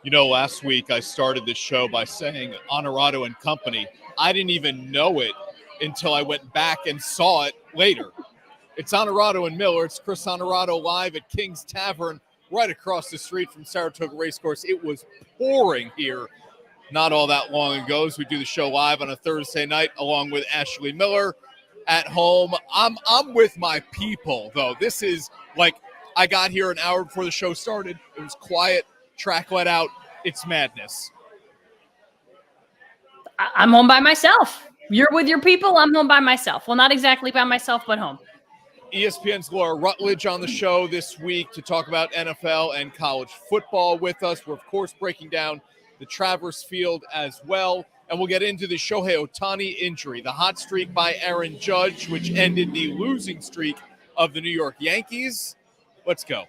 Last week I started this show by saying Onorato and Company. I didn't even know it until I went back and saw it later. It's Onorato and Miller. It's Chris Onorato live at King's Tavern right across the street from Saratoga Racecourse. It was pouring here not all that long ago as we do the show live on a Thursday night along with Ashley Miller at home. I'm with my people, though. This is like I got here an hour before the show started. It was quiet. Track let out. It's madness. I'm home by myself. You're with your people. I'm home by myself. Well, not exactly by myself, but home. ESPN's Laura Rutledge on the show this week to talk about NFL and college football with us. We're, of course, breaking down the Travers field as well. And we'll get into the Shohei Ohtani injury, the hot streak by Aaron Judge, which ended the losing streak of the New York Yankees. Let's go.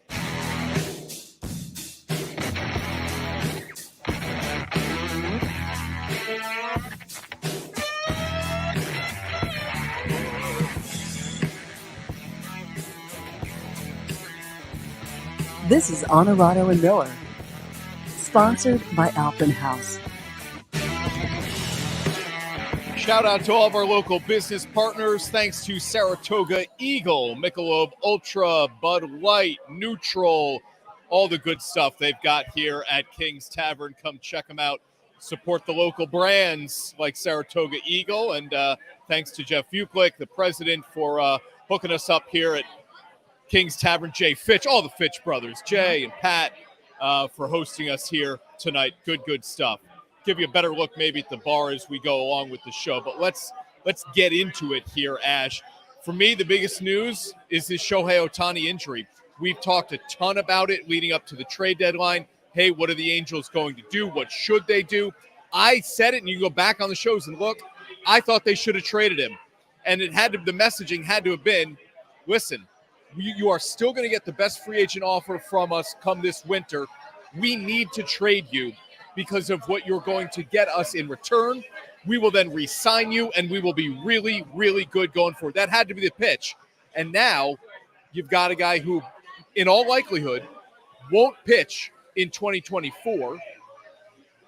This is Onorato and Miller, sponsored by Alpen House. Shout out to all of our local business partners. Thanks to Saratoga Eagle, Michelob Ultra, Bud Light, Neutral, all the good stuff they've got here at King's Tavern. Come check them out. Support the local brands like Saratoga Eagle. And thanks to Jeff Buklick, the president, for hooking us up here at King's Tavern. Jay Fitch, all the Fitch brothers, Jay and Pat, for hosting us here tonight. Good stuff. Give you a better look maybe at the bar as we go along with the show. But let's get into it here, Ash. For me, the biggest news is this Shohei Ohtani injury. We've talked a ton about it leading up to the trade deadline. Hey, what are the Angels going to do? What should they do? I said it, and you go back on the shows and look, I thought they should have traded him. And the messaging had to have been, listen, you are still going to get the best free agent offer from us come this winter. We need to trade you because of what you're going to get us in return. We will then re-sign you, and we will be really, really good going forward. That had to be the pitch. And now you've got a guy who, in all likelihood, won't pitch in 2024,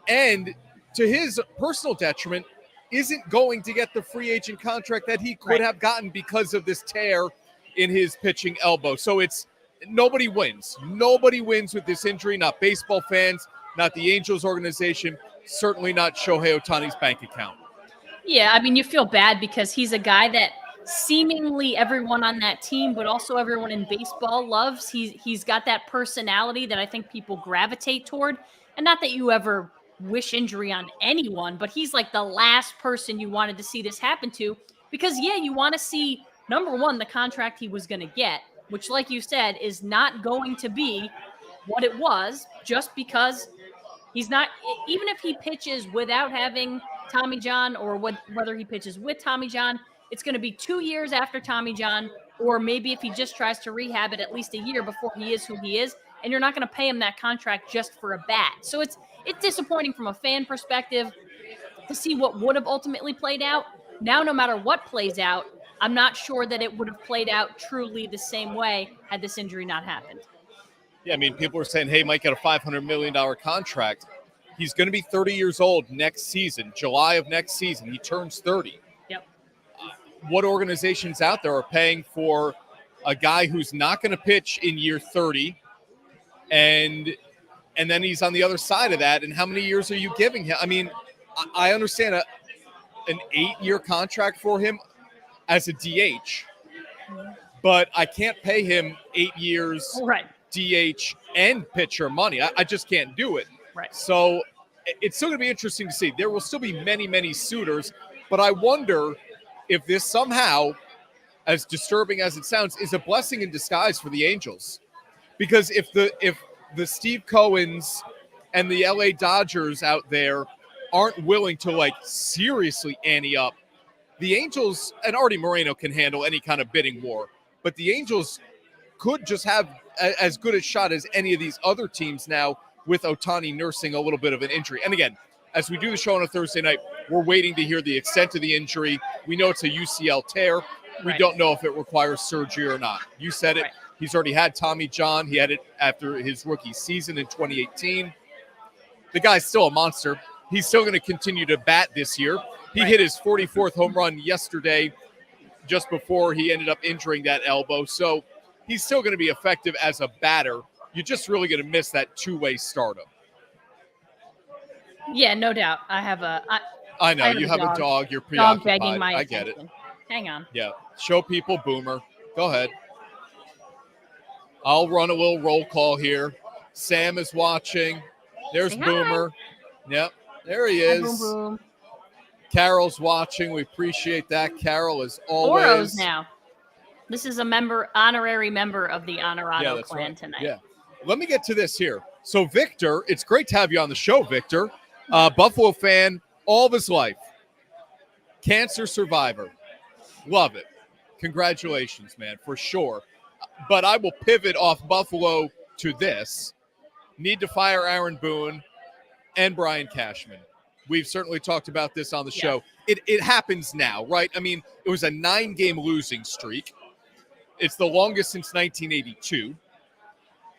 and to his personal detriment, isn't going to get the free agent contract that he could have gotten because of this tear in his pitching elbow. So it's nobody wins. Nobody wins with this injury, not baseball fans, not the Angels organization, certainly not Shohei Ohtani's bank account. Yeah, I mean, you feel bad because he's a guy that seemingly everyone on that team, but also everyone in baseball loves. He's got that personality that I think people gravitate toward. And not that you ever wish injury on anyone, but he's like the last person you wanted to see this happen to because, yeah, you want to see, number one, the contract he was going to get, which, like you said, is not going to be what it was just because he's not, even if he pitches without having Tommy John or whether he pitches with Tommy John, it's going to be 2 years after Tommy John, or maybe if he just tries to rehab it, at least a year before he is who he is, and you're not going to pay him that contract just for a bat. So it's disappointing from a fan perspective to see what would have ultimately played out. Now, no matter what plays out, I'm not sure that it would have played out truly the same way had this injury not happened. Yeah, I mean, people are saying, hey, he might get a $500 million contract. He's going to be 30 years old next season, July of next season. He turns 30. Yep. What organizations out there are paying for a guy who's not going to pitch in year 30, and then he's on the other side of that, and how many years are you giving him? I mean, I understand an 8-year contract for him as a DH, but I can't pay him 8 years DH and pitcher money. I just can't do it. Right. So it's still going to be interesting to see. There will still be many, many suitors, but I wonder if this somehow, as disturbing as it sounds, is a blessing in disguise for the Angels. Because if the Steve Cohens and the LA Dodgers out there aren't willing to, like, seriously ante up, the Angels, and Artie Moreno can handle any kind of bidding war, but the Angels could just have as good a shot as any of these other teams now with Ohtani nursing a little bit of an injury. And again, as we do the show on a Thursday night, we're waiting to hear the extent of the injury. We know it's a UCL tear. We don't know if it requires surgery or not. You said it. He's already had Tommy John. He had it after his rookie season in 2018. the guy's still a monster. He's still going to continue to bat this year. He hit his 44th home run yesterday, just before he ended up injuring that elbow. So he's still going to be effective as a batter. You're just really going to miss that two-way stardom. Yeah, no doubt. I know you have a dog. You're preoccupied. Dog begging my I get it. Hang on. Yeah. Show people Boomer. Go ahead. I'll run a little roll call here. Sam is watching. There's Say Boomer. Hi. Yep. There he is. Hi, boom, boom. Carol's watching. We appreciate that. Carol is always. Oro's now. This is a honorary member of the Onorato clan tonight. Yeah. Let me get to this here. So, Victor, it's great to have you on the show, Victor. Buffalo fan all of his life. Cancer survivor. Love it. Congratulations, man, for sure. But I will pivot off Buffalo to this. Need to fire Aaron Boone and Brian Cashman. We've certainly talked about this on the show. It happens now, right? I mean, it was a 9-game losing streak. It's the longest since 1982.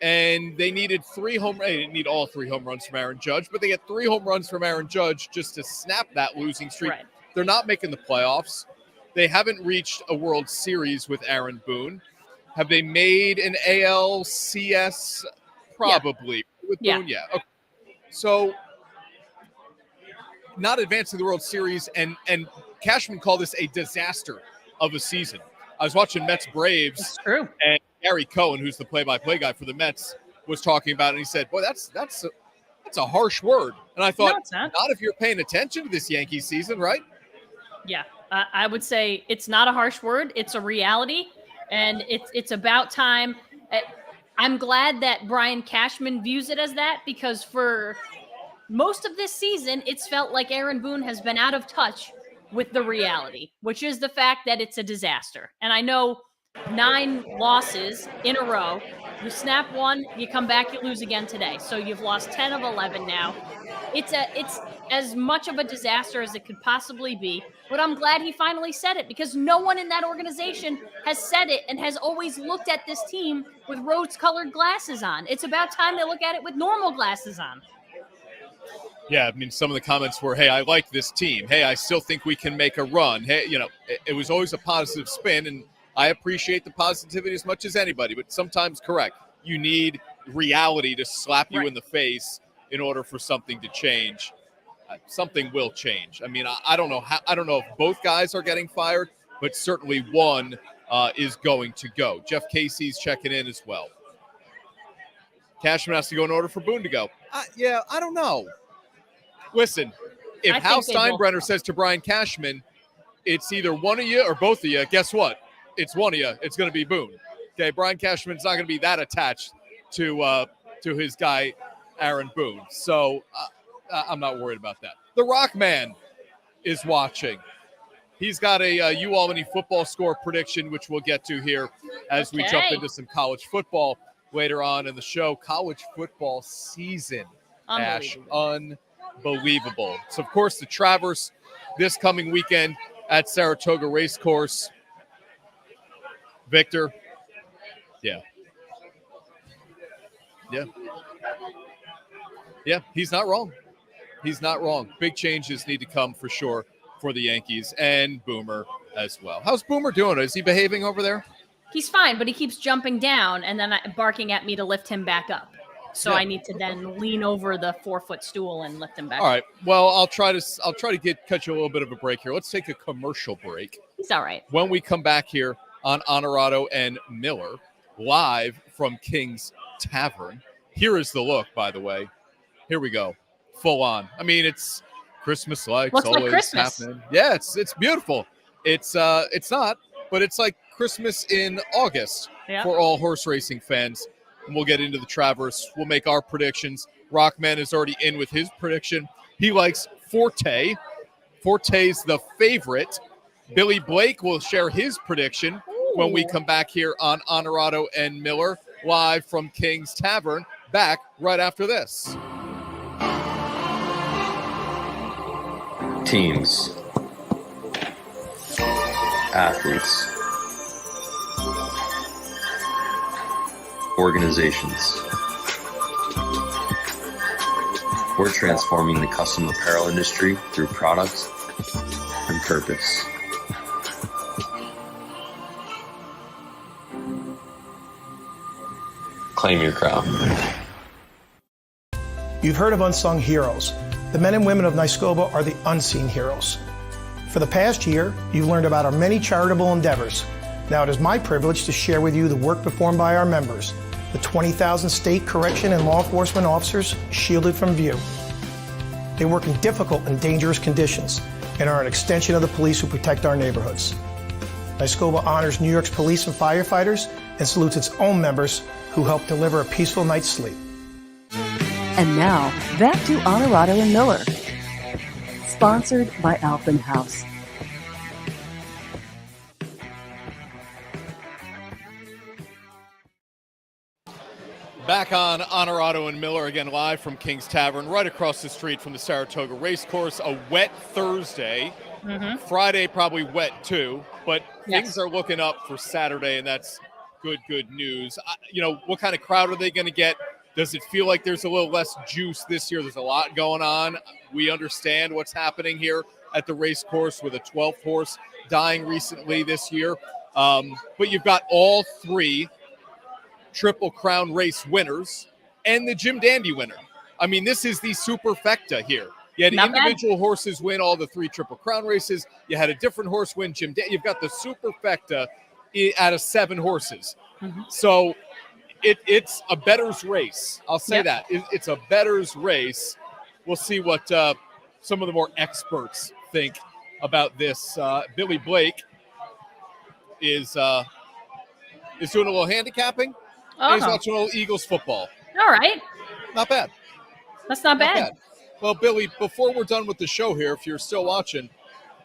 And they needed they didn't need all 3 home runs from Aaron Judge, but they get 3 home runs from Aaron Judge just to snap that losing streak. Right. They're not making the playoffs. They haven't reached a World Series with Aaron Boone. Have they made an ALCS? Probably. With Boone, yeah. Okay. So, not advancing the World Series, and Cashman called this a disaster of a season. I was watching Mets Braves. That's true. And Gary Cohen, who's the play-by-play guy for the Mets, was talking about it, and he said, boy, that's a harsh word. And I thought, not if you're paying attention to this Yankee season, right? Yeah, I would say it's not a harsh word. It's a reality, and it's about time. I'm glad that Brian Cashman views it as that, because for most of this season, it's felt like Aaron Boone has been out of touch with the reality, which is the fact that it's a disaster. And I know 9 losses in a row. You snap one, you come back, you lose again today. So you've lost 10 of 11 now. It's as much of a disaster as it could possibly be. But I'm glad he finally said it, because no one in that organization has said it and has always looked at this team with rose-colored glasses on. It's about time they look at it with normal glasses on. Yeah, I mean, some of the comments were, hey, I like this team. Hey, I still think we can make a run. Hey, it was always a positive spin, and I appreciate the positivity as much as anybody, but sometimes, correct, you need reality to slap you in the face in order for something to change. Something will change. I mean, I don't know if both guys are getting fired, but certainly one is going to go. Jeff Casey's checking in as well. Cashman has to go in order for Boone to go. I don't know. Listen, if Hal Steinbrenner says to Brian Cashman, it's either one of you or both of you, guess what? It's one of you. It's going to be Boone. Okay, Brian Cashman's not going to be that attached to his guy, Aaron Boone. So I'm not worried about that. The Rock Man is watching. He's got a UAlbany football score prediction, which we'll get to here as we jump into some college football later on in the show. College football season, Ash, unbelievable. So, of course, the Travers this coming weekend at Saratoga Racecourse. Victor, yeah, he's not wrong. He's not wrong. Big changes need to come for sure for the Yankees and Boomer as well. How's Boomer doing? Is he behaving over there? He's fine, but he keeps jumping down and then barking at me to lift him back up. So I need to then lean over the 4-foot stool and lift him back. All right. Well, I'll try to cut you a little bit of a break here. Let's take a commercial break. He's all right. When we come back here on Onorato and Miller, live from King's Tavern. Here is the look, by the way. Here we go. Full on. I mean, it's Christmas lights. Looks always like Christmas. happening. Yeah, it's beautiful. It's not, but it's like Christmas in August for all horse racing fans. And we'll get into the Travers. We'll make our predictions. Rockman is already in with his prediction. He likes Forte. Forte's the favorite. Billy Blake will share his prediction when we come back here on Onorato and Miller, live from King's Tavern. Back right after this. Teams, athletes, organizations, We're transforming the custom apparel industry through products and purpose. Claim your crown. You've heard of unsung heroes. The men and women of Nyskoba are the unseen heroes. For the past year, you've learned about our many charitable endeavors. Now it is my privilege to share with you the work performed by our members, the 20,000 state correction and law enforcement officers shielded from view. They work in difficult and dangerous conditions and are an extension of the police who protect our neighborhoods. Nyskoba honors New York's police and firefighters and salutes its own members who help deliver a peaceful night's sleep. And now, back to Onorato and Miller. Sponsored by Alphen House. Back on Onorato and Miller, again live from King's Tavern, right across the street from the Saratoga Racecourse. A wet Thursday. Friday probably wet too, but things are looking up for Saturday, and that's good news. What kind of crowd are they going to get? Does it feel like there's a little less juice this year? There's a lot going on. We understand what's happening here at the race course with a 12th horse dying recently this year. But you've got all three Triple Crown race winners and the Jim Dandy winner. I mean, this is the superfecta here. You had individual horses win all the three Triple Crown races. You had a different horse win Jim Dandy. You've got the superfecta out of 7 horses. So it's a bettor's race. I'll say that. It's a bettor's race. We'll see what some of the more experts think about this. Billy Blake is doing a little handicapping. And he's watching a little Eagles football. All right. Not bad. That's not bad. Well, Billy, before we're done with the show here, if you're still watching,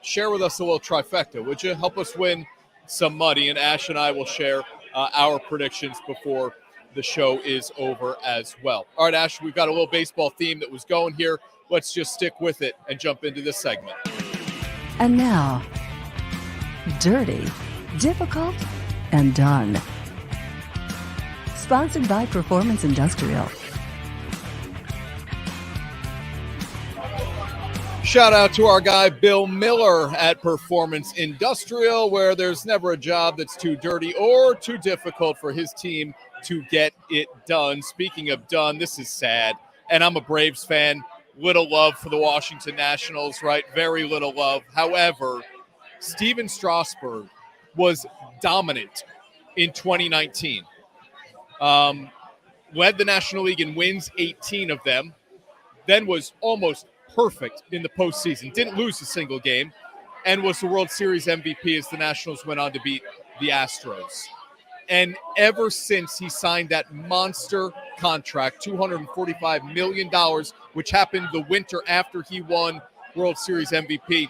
share with us a little trifecta. Would you help us win some money? And Ash and I will share our predictions before the show is over as well. All right, Ash, we've got a little baseball theme that was going here. Let's just stick with it and jump into this segment. And now, Dirty, Difficult, and Done. Sponsored by Performance Industrial. Shout out to our guy Bill Miller at Performance Industrial, where there's never a job that's too dirty or too difficult for his team to get it done. Speaking of done, this is sad, and I'm a Braves fan. Little love for the Washington Nationals, right? Very little love. However, Steven Strasburg was dominant in 2019. Led the National League in wins, 18 of them, then was almost perfect in the postseason, didn't lose a single game, and was the World Series MVP as the Nationals went on to beat the Astros. And ever since he signed that monster contract, $245 million, which happened the winter after he won World Series MVP,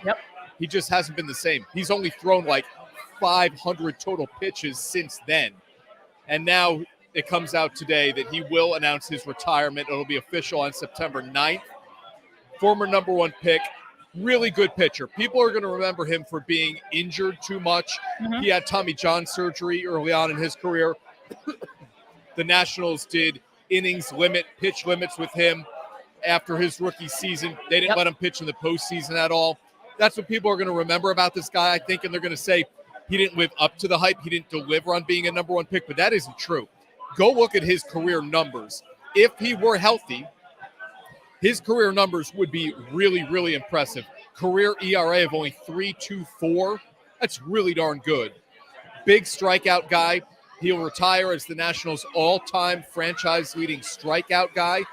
he just hasn't been the same. He's only thrown like 500 total pitches since then. And now it comes out today that he will announce his retirement. It'll be official on September 9th. Former number 1 pick, really good pitcher. People are going to remember him for being injured too much. He had Tommy John surgery early on in his career. The Nationals did pitch limits with him after his rookie season. They didn't let him pitch in the postseason at all. That's what people are going to remember about this guy, I think, and they're going to say he didn't live up to the hype. He didn't deliver on being a number 1 pick, but that isn't true. Go look at his career numbers. If he were healthy, his career numbers would be really, really impressive. Career ERA of only 3.24. That's really darn good. Big strikeout guy. He'll retire as the Nationals' all-time franchise-leading strikeout guy.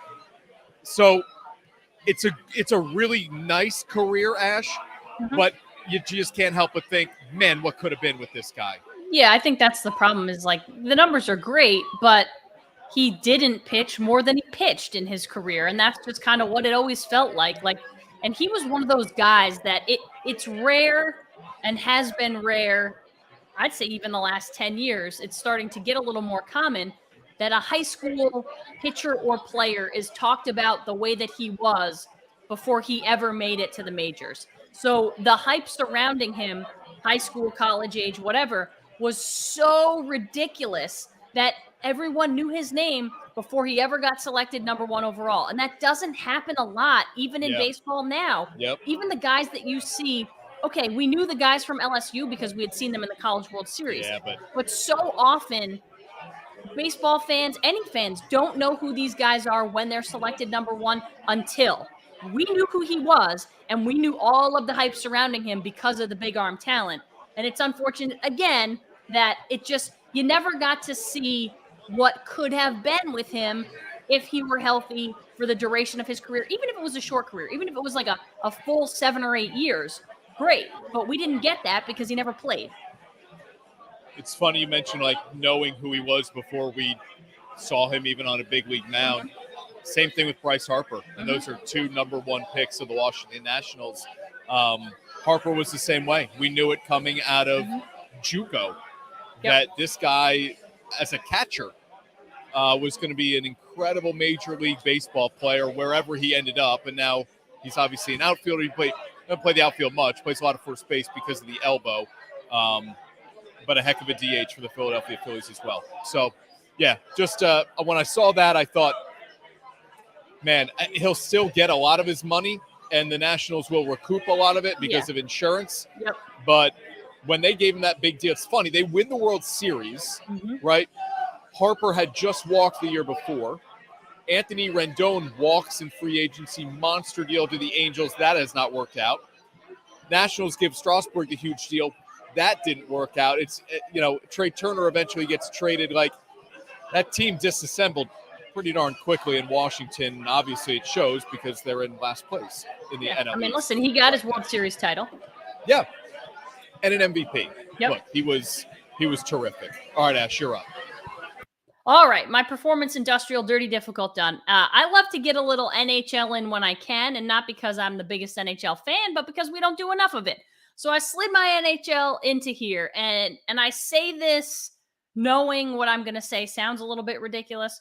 So it's a really nice career, Ash, but you just can't help but think, man, what could have been with this guy? Yeah, I think that's the problem is like the numbers are great, but he didn't pitch more than he pitched in his career. And that's just kind of what it always felt like. And he was one of those guys that it's rare and has been rare. I'd say even the last 10 years, it's starting to get a little more common that a high school pitcher or player is talked about the way that he was before he ever made it to the majors. So the hype surrounding him, high school, college age, whatever, was so ridiculous that everyone knew his name before he ever got selected number 1 overall. And that doesn't happen a lot, even in baseball now. Yep. Even the guys that you see, okay, we knew the guys from LSU because we had seen them in the College World Series. Yeah, but so often baseball fans, any fans, don't know who these guys are when they're selected number 1 until we knew who he was and we knew all of the hype surrounding him because of the big arm talent. And it's unfortunate, again, that you never got to see what could have been with him if he were healthy for the duration of his career, even if it was a short career, even if it was like a full 7 or 8 years. Great. But we didn't get that because he never played. It's funny you mentioned like knowing who he was before we saw him even on a big league mound. Same thing with Bryce Harper. And those are 2 number 1 picks of the Washington Nationals. Harper was the same way. We knew it coming out of JUCO that this guy, as a catcher, was going to be an incredible Major League Baseball player wherever he ended up. And now he's obviously an outfielder. He doesn't play the outfield much, plays a lot of first base because of the elbow. But a heck of a DH for the Philadelphia Phillies as well. So, yeah, just when I saw that, I thought, man, he'll still get a lot of his money, and the Nationals will recoup a lot of it because of insurance. Yep. But when they gave him that big deal, it's funny. They win the World Series, right? Harper had just walked the year before. Anthony Rendon walks in free agency, monster deal to the Angels. That has not worked out. Nationals give Strasburg the huge deal. That didn't work out. It's, Trey Turner eventually gets traded. Like, that team disassembled pretty darn quickly in Washington. Obviously, it shows because they're in last place in the NL. I mean, listen, he got his World Series title. Yeah, and an MVP. Yep. Look, he was terrific. All right, Ash, you're up. All right, my performance industrial dirty difficult done. I love to get a little NHL in when I can, and not because I'm the biggest NHL fan, but because we don't do enough of it. So I slid my NHL into here, and I say this knowing what I'm going to say sounds a little bit ridiculous.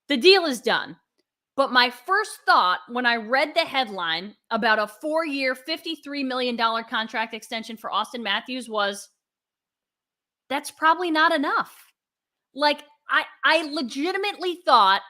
The deal is done. But my first thought when I read the headline about a 4-year, $53 million contract extension for Austin Matthews was, that's probably not enough. Like, I legitimately thought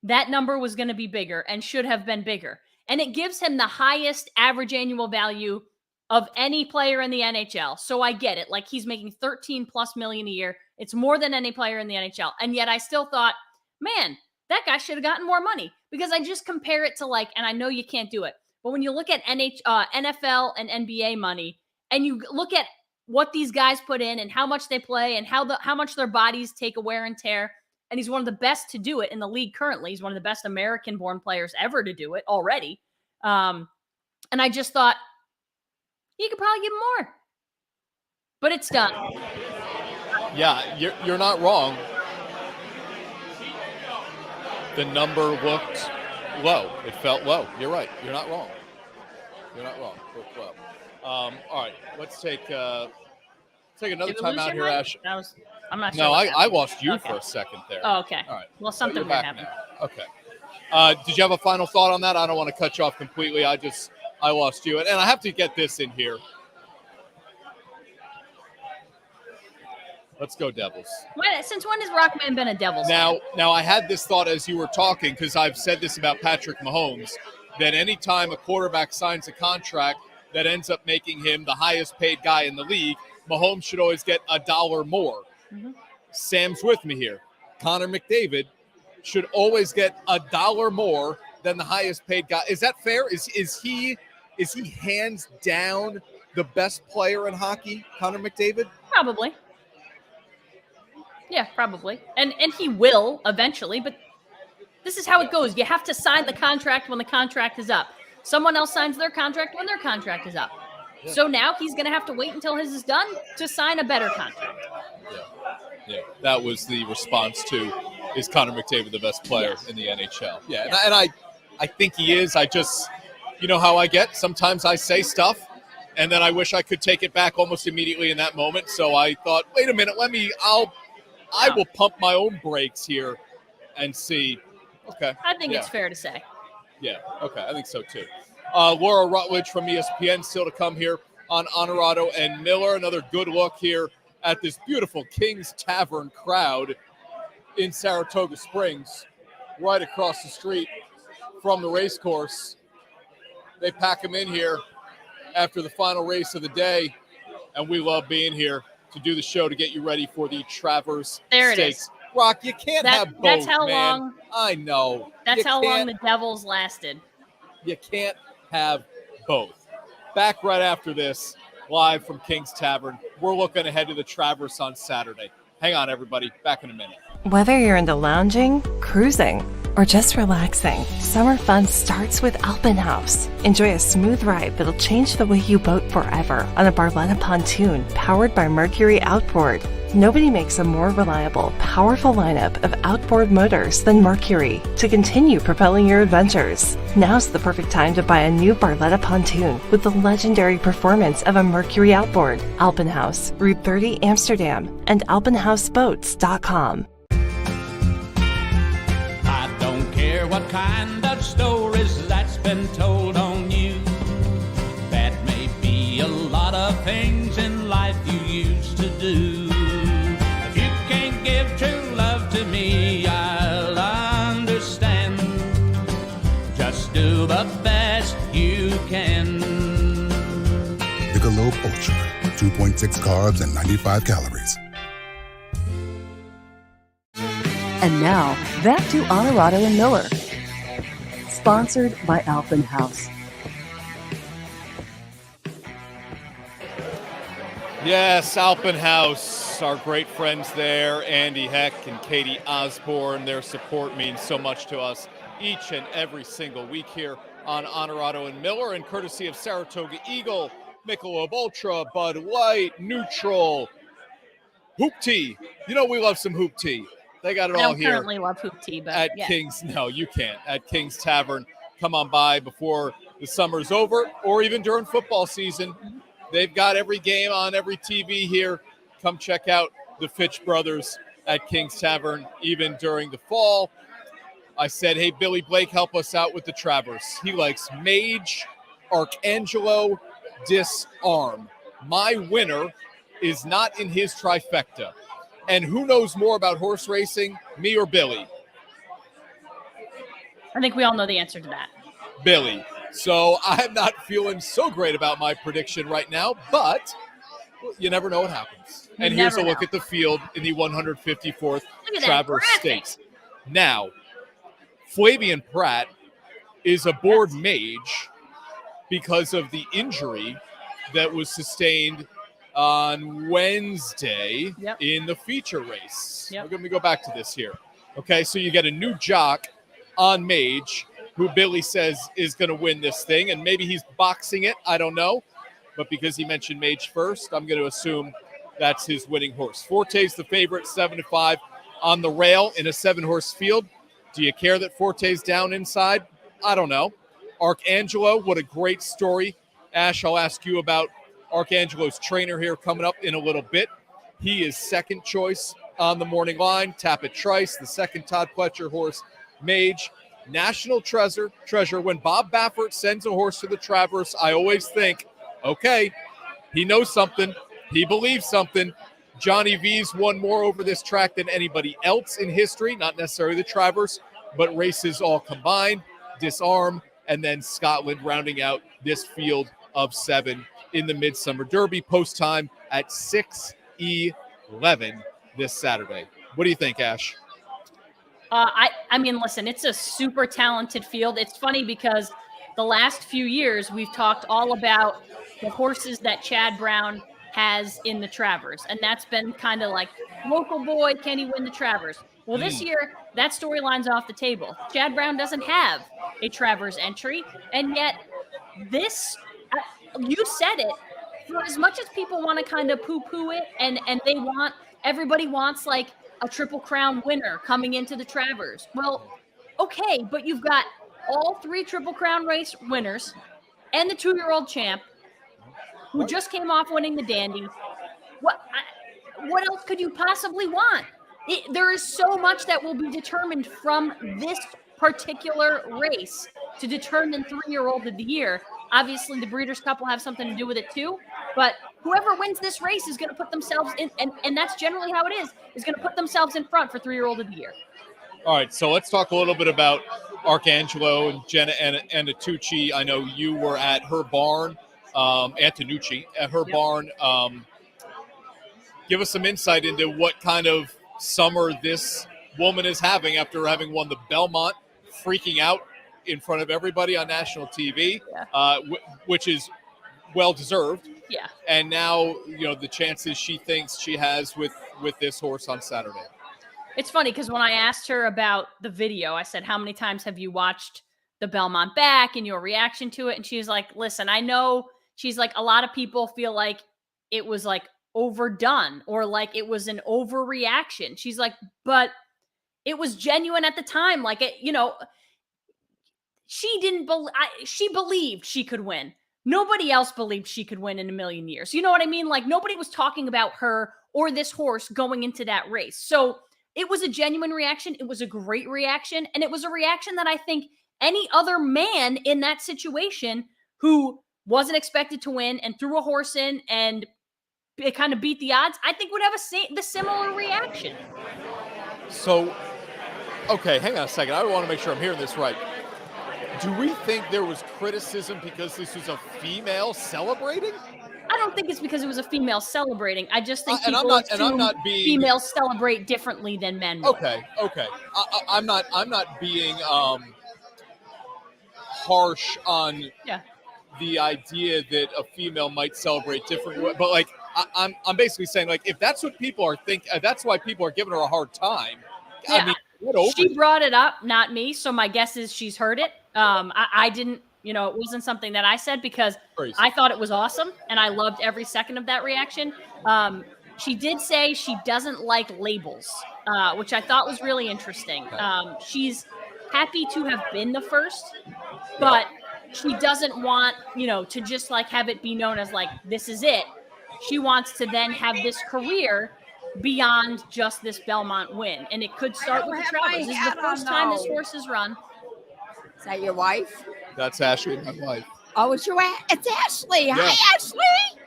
that number was going to be bigger and should have been bigger. And it gives him the highest average annual value of any player in the NHL. So I get it. Like, he's making 13 plus million a year. It's more than any player in the NHL. And yet I still thought, man, that guy should have gotten more money, because I just compare it to, like, and I know you can't do it, but when you look at NFL and NBA money, and you look at what these guys put in and how much they play and how much their bodies take a wear and tear, and he's one of the best to do it in the league currently. He's one of the best American-born players ever to do it already. And I just thought, you could probably give him more. But it's done. Yeah, you're not wrong. The number looked low. It felt low. You're right. You're not wrong. You're not wrong. It looked low. All right, let's take another time out here, Ash. I'm not sure. No, I lost you for a second there. Oh, okay. All right. Well, something might happen. Okay. Did you have a final thought on that? I don't want to cut you off completely. I lost you. And I have to get this in here. Let's go Devils. Since when has Rockman been a Devils fan? Now, I had this thought as you were talking, because I've said this about Patrick Mahomes, that anytime a quarterback signs a contract that ends up making him the highest paid guy in the league, Mahomes should always get $1 more. Mm-hmm. Sam's with me here. Connor McDavid should always get $1 more than the highest paid guy. Is that fair? Is he hands down the best player in hockey, Connor McDavid? Probably. Yeah, probably. And he will eventually, but this is how it goes. You have to sign the contract when the contract is up. Someone else signs their contract when their contract is up. Yeah. So now he's going to have to wait until his is done to sign a better contract. Yeah. That was the response to, is Connor McDavid the best player in the NHL? Yeah. And I think he is. I just, you know how I get? Sometimes I say stuff, and then I wish I could take it back almost immediately in that moment. So I thought, wait a minute, I will pump my own brakes here and see. Okay. I think it's fair to say. Yeah. Okay. I think so too. Laura Rutledge from ESPN still to come here on Onorato and Miller. Another good look here at this beautiful King's Tavern crowd in Saratoga Springs. right across the street from the race course. They pack them in here after the final race of the day, and we love being here to do the show to get you ready for the Travers There Stakes. it is. Rock, you can't have both, That's how man. long. I know. That's how long the Devils lasted. You can't have both. Back right after this, live from King's Tavern. We're looking ahead to the Travers on Saturday. Hang on, everybody. Back in a minute. Whether you're into lounging, cruising, or just relaxing, summer fun starts with Alpenhaus. Enjoy a smooth ride that'll change the way you boat forever on a Barletta pontoon powered by Mercury Outboard. Nobody makes a more reliable, powerful lineup of outboard motors than Mercury to continue propelling your adventures. Now's the perfect time to buy a new Barletta pontoon with the legendary performance of a Mercury outboard. Alpenhaus, Route 30, Amsterdam, and alpenhausboats.com. I don't care what kind of stories that's been told on you. That may be a lot of things in life you used to do. If you can't give true love to me, I'll understand. Just do the best you can. Michelob Ultra, 2.6 carbs and 95 calories. And now, back to Onorato and Miller. Sponsored by Alpenhaus. Yes, Alpenhaus, our great friends there, Andy Heck and Katie Osborne. Their support means so much to us each and every single week here on Onorato and Miller, and courtesy of Saratoga Eagle, Michelob Ultra, Bud Light, Neutral, Hoop Tea. You know we love some Hoop Tea. They got it all here. I don't currently love Hoop Tea, but at yeah. King's. No, you can't. At King's Tavern. Come on by before the summer's over or even during football season. They've got every game on every TV here. Come check out the Fitch brothers at King's Tavern, even during the fall. I said, hey, Billy Blake, help us out with the Travers. He likes Mage, Archangelo, Disarm. My winner is not in his trifecta. And who knows more about horse racing, me or Billy? I think we all know the answer to that. Billy. So I'm not feeling so great about my prediction right now, but you never know what happens. And here's a look at the field in the 154th Travers Stakes. Now, Flavian Pratt is a board mage because of the injury that was sustained on Wednesday in the feature race. We're going to go back to this here. Okay, so you get a new jock on Mage, who Billy says is going to win this thing, and maybe he's boxing it. I don't know. But because he mentioned Mage first, I'm going to assume that's his winning horse. Forte's the favorite, 7-5 on the rail in a 7-horse field. Do you care that Forte's down inside? I don't know. Archangelo, what a great story. Ash, I'll ask you about Archangelo's trainer here coming up in a little bit. He is second choice on the morning line. Tappet Trice, the second Todd Pletcher horse, Mage. National treasure. When Bob Baffert sends a horse to the Travers, I always think, okay, he knows something. He believes something. Johnny V's won more over this track than anybody else in history, not necessarily the Travers, but races all combined. Disarm, and then Scotland rounding out this field of 7 in the Midsummer Derby. Post time at 6:11 this Saturday. What do you think, Ash? I mean, listen, it's a super talented field. It's funny because the last few years we've talked all about the horses that Chad Brown has in the Travers, and that's been kind of like local boy, can he win the Travers? Well, this year that storyline's off the table. Chad Brown doesn't have a Travers entry, and yet this, you said it, for as much as people want to kind of poo-poo it, and everybody wants like a Triple Crown winner coming into the Travers. Well, okay, but you've got all 3 Triple Crown race winners and the 2-year-old champ who just came off winning the Dandy. What else could you possibly want? There is so much that will be determined from this particular race to determine 3-year-old of the year. Obviously, the Breeders' Cup will have something to do with it too, but whoever wins this race is going to put themselves in, and that's generally how it is going to put themselves in front for 3-year-old of the year. All right, so let's talk a little bit about Arcangelo and Jenna and Antonucci. I know you were at her barn, Antonucci, at her barn. Give us some insight into what kind of summer this woman is having after having won the Belmont, freaking out in front of everybody on national TV, which is well-deserved. Yeah. And now, the chances she thinks she has with this horse on Saturday. It's funny because when I asked her about the video, I said, how many times have you watched the Belmont back and your reaction to it? And she was like, listen, I know, she's like, a lot of people feel like it was like overdone or like it was an overreaction. She's like, but it was genuine at the time. Like, she didn't she believed she could win. Nobody else believed she could win in a million years. You know what I mean? Like, nobody was talking about her or this horse going into that race. So it was a genuine reaction. It was a great reaction. And it was a reaction that I think any other man in that situation who wasn't expected to win and threw a horse in and it kind of beat the odds, I think would have the similar reaction. So, okay, hang on a second. I want to make sure I'm hearing this right. Do we think there was criticism because this was a female celebrating? I don't think it's because it was a female celebrating. I just think and people I'm not being females celebrate differently than men. Okay. I'm not being harsh on the idea that a female might celebrate differently, but like I'm basically saying, like, if that's what people are thinking, that's why people are giving her a hard time. Yeah. I mean, she brought it up, not me. So my guess is she's heard it. I didn't, it wasn't something that I said because I thought it was awesome and I loved every second of that reaction. She did say she doesn't like labels, which I thought was really interesting. She's happy to have been the first, but she doesn't want, to just like have it be known as like, this is it. She wants to then have this career beyond just this Belmont win. And it could start with the Travers. This is the first time this horse has run. Is that your wife? That's Ashley, my wife. Oh, it's It's Ashley. Yeah. Hi, Ashley.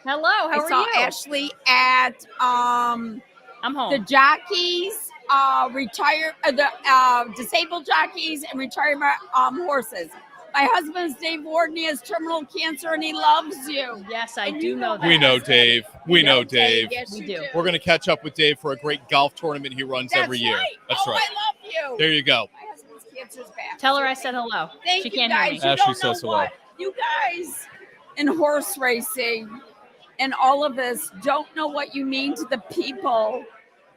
Hello, how are saw you? Ashley at I'm home. the jockeys, the disabled jockeys and retirement horses. My husband's Dave Warden. He has terminal cancer and he loves you. Yes, I do know that. We know Dave. We know Dave. Yes, We you do. We're going to catch up with Dave for a great golf tournament he runs every year. Right. That's right. I love you. There you go. My husband's cancer's back. Tell her I said hello. Thank She you can't guys. hear me. You Ashley don't know says hello. what? You guys in horse racing and all of this don't know what you mean to the people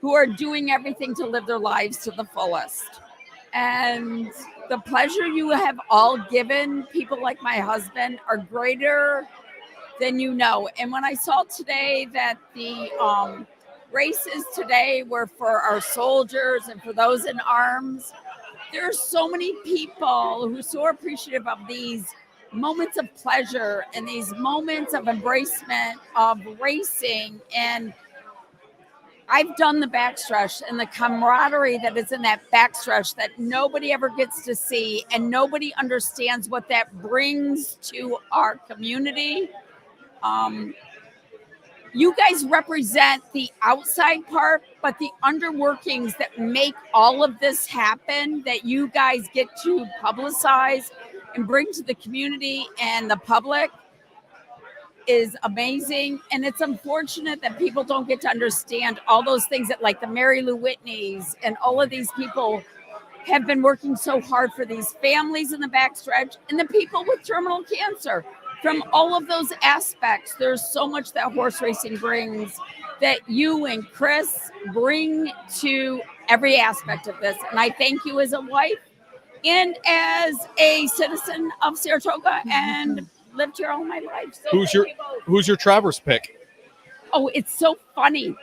who are doing everything to live their lives to the fullest. And the pleasure you have all given people like my husband are greater than you know. And when I saw today that the races today were for our soldiers and for those in arms, there are so many people who are so appreciative of these moments of pleasure and these moments of embracement of racing. And I've done the backstretch and the camaraderie that is in that backstretch that nobody ever gets to see and nobody understands what that brings to our community. You guys represent the outside part, but the underworkings that make all of this happen, that you guys get to publicize and bring to the community and the public, is amazing. And it's unfortunate that people don't get to understand all those things that, like the Mary Lou Whitneys and all of these people have been working so hard for these families in the backstretch and the people with terminal cancer. From all of those aspects, there's so much that horse racing brings that you and Chris bring to every aspect of this. And I thank you as a wife and as a citizen of Saratoga and lived here all my life. So Who's your Travers pick? Oh, it's so funny.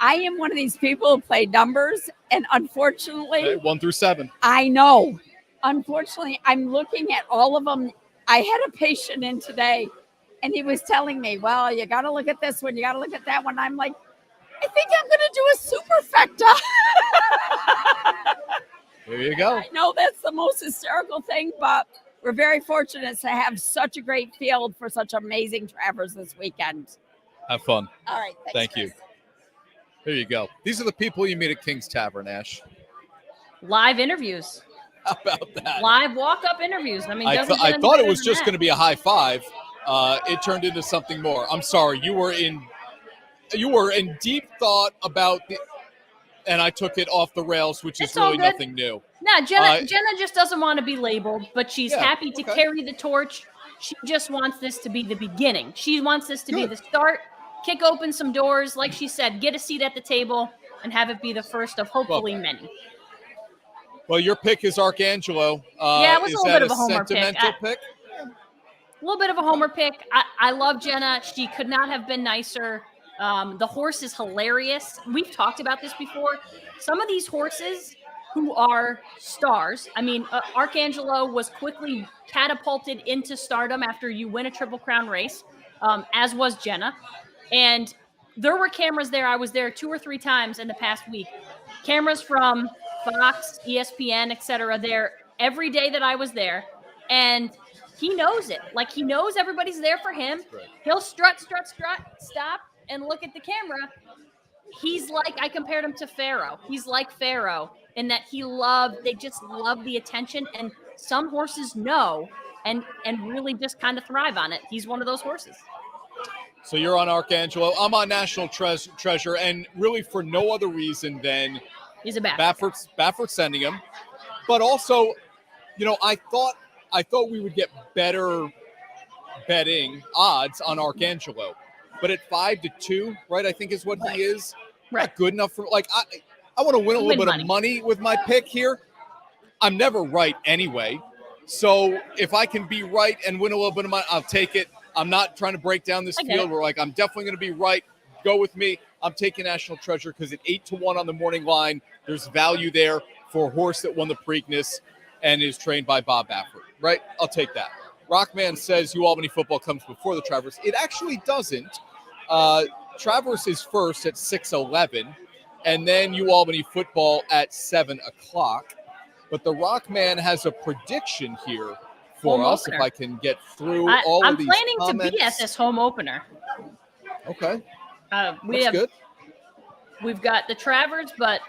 I am one of these people who play numbers, and unfortunately, Okay, 1 through 7. I know. Unfortunately, I'm looking at all of them. I had a patient in today, and he was telling me, well, you got to look at this one. You got to look at that one. I'm like, I think I'm going to do a superfecta. There you go. I know that's the most hysterical thing, but we're very fortunate to have such a great field for such amazing Travers this weekend. Have fun. All right. Thank you. There you go. These are the people you meet at King's Tavern, Ash. live interviews. How about that? Live walk-up interviews. I mean, I thought it was just going to be a high five. It turned into something more. I'm sorry. You were in deep thought about and I took it off the rails, which is really nothing new. No, Jenna just doesn't want to be labeled, but she's happy to carry the torch. She just wants this to be the beginning. She wants this to be the start, kick open some doors, like she said, get a seat at the table, and have it be the first of hopefully many. Well, your pick is Arcangelo. It was a little bit of a homer sentimental pick. A little bit of a homer pick. I love Jenna. She could not have been nicer. The horse is hilarious. We've talked about this before. Some of these horses who are stars. I mean, Arcangelo was quickly catapulted into stardom after you win a Triple Crown race, as was Jenna. And there were cameras there. I was there 2 or 3 times in the past week. Cameras from Fox, ESPN, etc. there every day that I was there. And he knows it. Like, he knows everybody's there for him. He'll strut, stop, and look at the camera. He's like, I compared him to Pharaoh. He's like Pharaoh in that they just love the attention. And some horses know and really just kind of thrive on it. He's one of those horses. So you're on Arcangelo. I'm on National Treasure, and really for no other reason than he's a Baffert. Baffert sending him. But also, I thought we would get better betting odds on Arcangelo. But at 5-2, right, I think is what he is. Right. Not good enough for, I want to win a little bit of money with my pick here. I'm never right anyway. So if I can be right and win a little bit of money, I'll take it. I'm not trying to break down this field. We're I'm definitely going to be right. Go with me. I'm taking National Treasure because at 8-1 on the morning line, there's value there for a horse that won the Preakness and is trained by Bob Baffert, right? I'll take that. Rockman says Albany football comes before the Travers. It actually doesn't. Travers is first at 6:11, and then Albany football at 7 o'clock. But the Rockman has a prediction here for us, if I can get through all of these comments. I'm planning to be at this home opener. Okay. That's good. We've got the Travers, but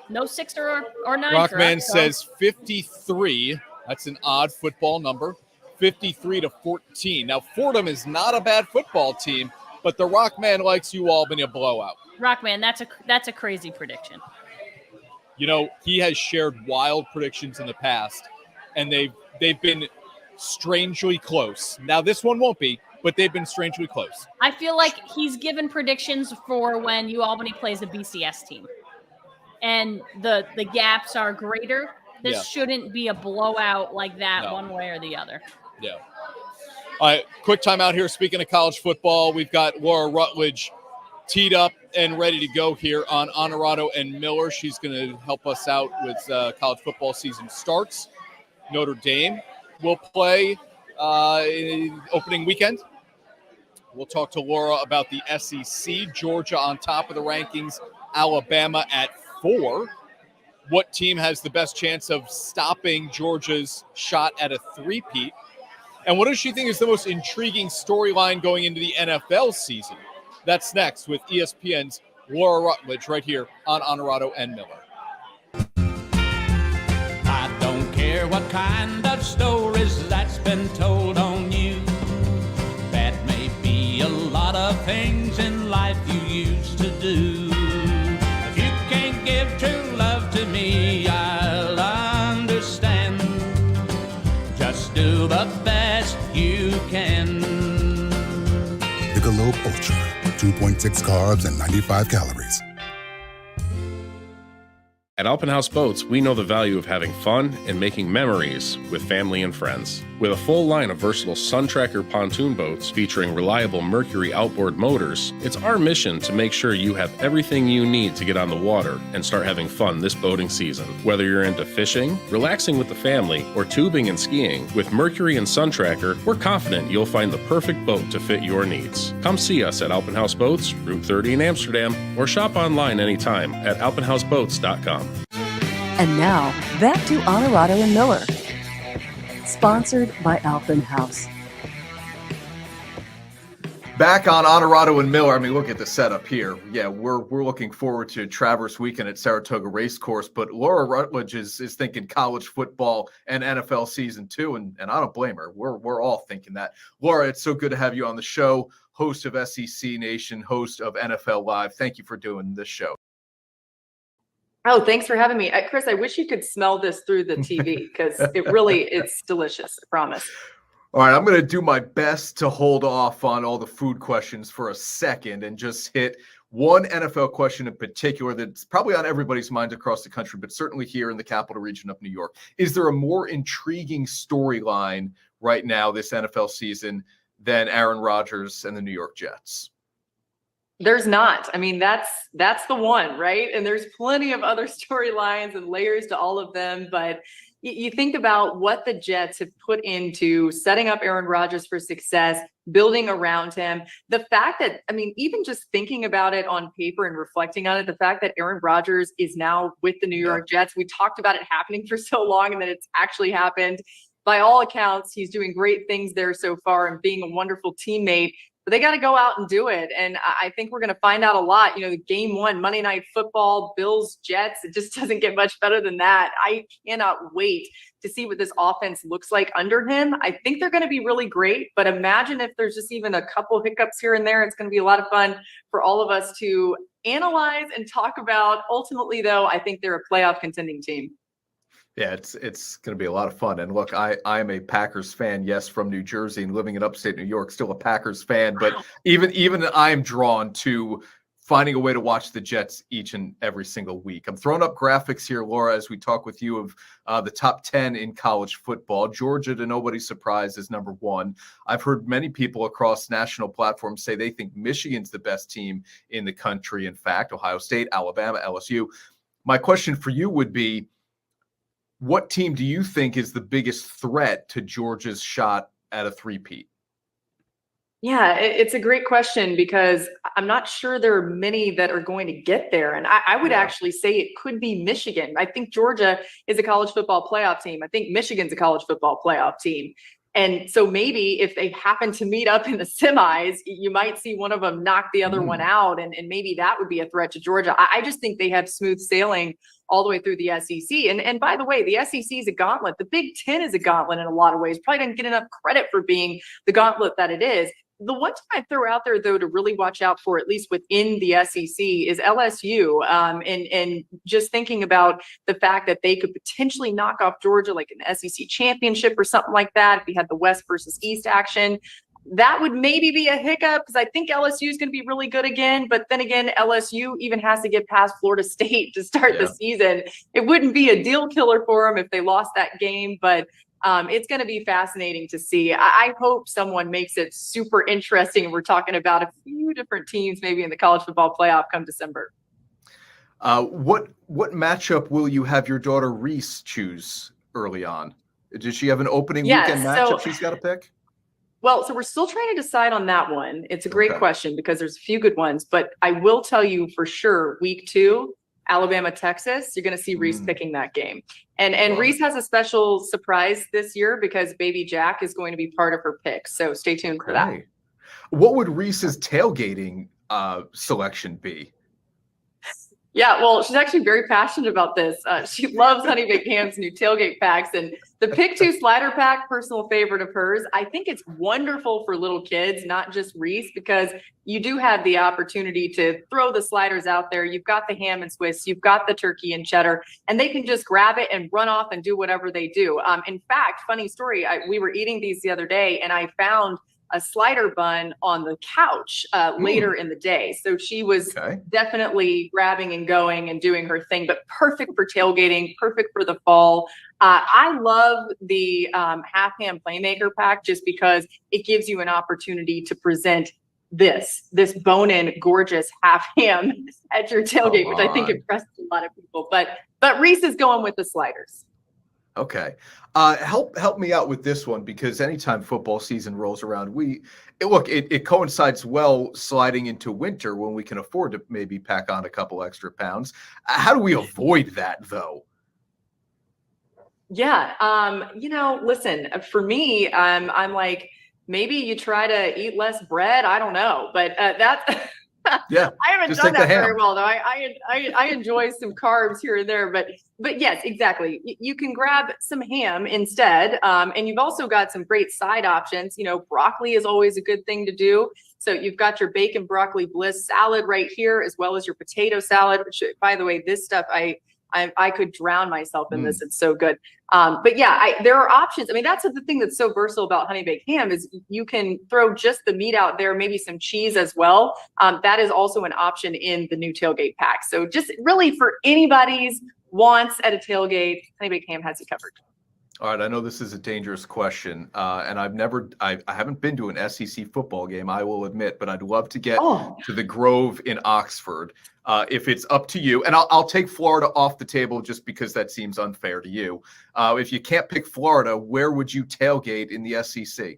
no 6 or 9. Rockman says 53. That's an odd football number. 53-14. Now, Fordham is not a bad football team, but the Rockman likes Albany a blowout. Rockman, that's a crazy prediction. He has shared wild predictions in the past, and they've been strangely close. Now, this one won't be, but they've been strangely close. I feel like he's given predictions for when Albany plays a BCS team, and the gaps are greater. This shouldn't be a blowout like that one way or the other. Yeah. All right, quick time out here. Speaking of college football, we've got Laura Rutledge teed up and ready to go here on Onorato and Miller. She's going to help us out with college football season starts. Notre Dame will play opening weekend. We'll talk to Laura about the SEC. Georgia on top of the rankings. Alabama at 4. What team has the best chance of stopping Georgia's shot at a three-peat? And what does she think is the most intriguing storyline going into the NFL season? That's next with ESPN's Laura Rutledge right here on Onorato and Miller. I don't care what kind of stories that's been told on you. That may be a lot of things in life you used to do. If you can't give true love to me, I'll understand. Just do the best you can. Michelob Ultra, 2.6 carbs and 95 calories. At Alpenhaus Boats, we know the value of having fun and making memories with family and friends. With a full line of versatile Sun Tracker pontoon boats featuring reliable Mercury outboard motors, it's our mission to make sure you have everything you need to get on the water and start having fun this boating season. Whether you're into fishing, relaxing with the family, or tubing and skiing, with Mercury and Sun Tracker, we're confident you'll find the perfect boat to fit your needs. Come see us at Alpenhaus Boats, Route 30 in Amsterdam, or shop online anytime at alpenhausboats.com. And now, back to Onorato and Miller. Sponsored by Alpenhaus. Back on Onorato and Miller. I mean, look at the setup here. Yeah, we're looking forward to Travers weekend at Saratoga Racecourse, but Laura Rutledge is thinking college football and NFL season 2, and I don't blame her. We're all thinking that. Laura, it's so good to have you on the show, host of SEC Nation, host of NFL Live. Thank you for doing this show. Oh, thanks for having me. Chris, I wish you could smell this through the TV because it's delicious, I promise. All right, I'm going to do my best to hold off on all the food questions for a second and just hit one NFL question in particular that's probably on everybody's mind across the country, but certainly here in the capital region of New York. Is there a more intriguing storyline right now this NFL season than Aaron Rodgers and the New York Jets? There's not. I mean, that's the one, right? And there's plenty of other storylines and layers to all of them, but you think about what the Jets have put into setting up Aaron Rodgers for success, building around him. The fact that, I mean, even just thinking about it on paper and reflecting on it, the fact that Aaron Rodgers is now with the New York Jets, we talked about it happening for so long and then it's actually happened. By all accounts, he's doing great things there so far and being a wonderful teammate. But they got to go out and do it. And I think we're going to find out a lot. You know, game 1, Monday Night Football, Bills, Jets, it just doesn't get much better than that. I cannot wait to see what this offense looks like under him. I think they're going to be really great. But imagine if there's just even a couple hiccups here and there. It's going to be a lot of fun for all of us to analyze and talk about. Ultimately, though, I think they're a playoff contending team. Yeah, it's going to be a lot of fun. And look, I am a Packers fan, yes, from New Jersey and living in upstate New York, still a Packers fan. But even I am drawn to finding a way to watch the Jets each and every single week. I'm throwing up graphics here, Laura, as we talk with you of the top 10 in college football. Georgia, to nobody's surprise, is number 1. I've heard many people across national platforms say they think Michigan's the best team in the country. In fact, Ohio State, Alabama, LSU. My question for you would be, what team do you think is the biggest threat to Georgia's shot at a three-peat? Yeah, it's a great question because I'm not sure there are many that are going to get there. And I would actually say it could be Michigan. I think Georgia is a college football playoff team. I think Michigan's a college football playoff team. And so maybe if they happen to meet up in the semis, you might see one of them knock the other one out. And maybe that would be a threat to Georgia. I just think they have smooth sailing all the way through the SEC. And by the way, the SEC is a gauntlet. The Big Ten is a gauntlet in a lot of ways. Probably didn't get enough credit for being the gauntlet that it is. The one time I throw out there, though, to really watch out for, at least within the SEC, is LSU. And just thinking about the fact that they could potentially knock off Georgia, like an SEC championship or something like that, if we had the West versus East action. That would maybe be a hiccup because I think LSU is going to be really good again. But then again, LSU even has to get past Florida State to start the season. It wouldn't be a deal killer for them if they lost that game, but it's going to be fascinating to see. I hope someone makes it super interesting. We're talking about a few different teams maybe in the college football playoff come December. What matchup will you have your daughter Reese choose early on? Does she have an opening weekend matchup she's got to pick? Well, so we're still trying to decide on that one. It's a great question because there's a few good ones, but I will tell you for sure, week 2, Alabama, Texas, you're going to see Reese picking that game. And Reese has a special surprise this year because baby Jack is going to be part of her pick. So stay tuned for that. What would Reese's tailgating selection be? Yeah, well, she's actually very passionate about this. She loves Honey Baked Ham's new tailgate packs, and the Pick 2 slider pack, personal favorite of hers. I think it's wonderful for little kids, not just Reese, because you do have the opportunity to throw the sliders out there. You've got the ham and Swiss, you've got the turkey and cheddar, and they can just grab it and run off and do whatever they do. In fact, funny story, we were eating these the other day, and I found a slider bun on the couch later in the day. So she was definitely grabbing and going and doing her thing, but perfect for tailgating, perfect for the fall. I love the half ham playmaker pack just because it gives you an opportunity to present this bone-in gorgeous half ham at your tailgate, which I think impressed a lot of people. But Reese is going with the sliders. Okay. Help me out with this one because anytime football season rolls around, it coincides well sliding into winter when we can afford to maybe pack on a couple extra pounds. How do we avoid that though? Yeah. Listen, for me, I'm like, maybe you try to eat less bread. I don't know, but that's. Yeah, I haven't just done take the that very ham. well though. I enjoy some carbs here and there, but yes, exactly. You can grab some ham instead, and you've also got some great side options. You know, broccoli is always a good thing to do. So you've got your bacon broccoli bliss salad right here, as well as your potato salad. Which, by the way, this stuff I could drown myself in this. It's so good. But yeah, there are options. I mean, that's the thing that's so versatile about honey baked ham is you can throw just the meat out there, maybe some cheese as well. That is also an option in the new tailgate pack. So just really for anybody's wants at a tailgate, honey baked ham has you covered. All right, I know this is a dangerous question, and I haven't been to an SEC football game, I will admit, but I'd love to get to the Grove in Oxford. If it's up to you, and I'll take Florida off the table just because that seems unfair to you. If you can't pick Florida, where would you tailgate in the SEC?